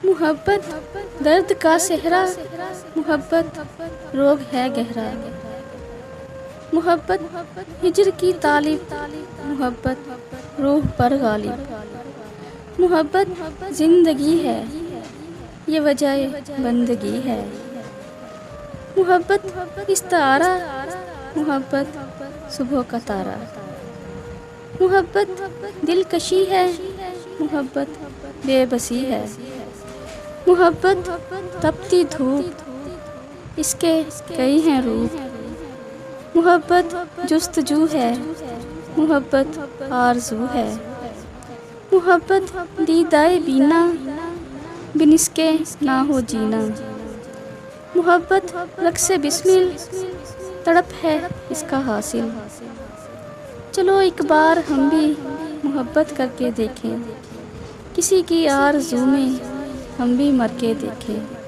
मोहब्बत दर्द का सेहरा, मोहब्बत रोग है गहरा। मोहब्बत हिजर की तालीब, मोहब्बत रूह पर गालिब। मोहब्बत जिंदगी है, ये वजह बंदगी है। मोहब्बत इस्तारा, मोहब्बत सुबह का तारा। मोहब्बत दिलकशी है, मोहब्बत बेबसी है। मोहब्बत तपती धूप, इसके कई हैं रूप। मोहब्बत जुस्तजू है, मोहब्बत आरज़ू है। मोहब्बत दीदाए बीना, बिन इसके ना हो जीना। मोहब्बत रक्से बिस्मिल, तड़प है इसका हासिल। चलो एक बार हम भी मोहब्बत करके देखें, किसी की आरज़ू में हम भी मर के देखें।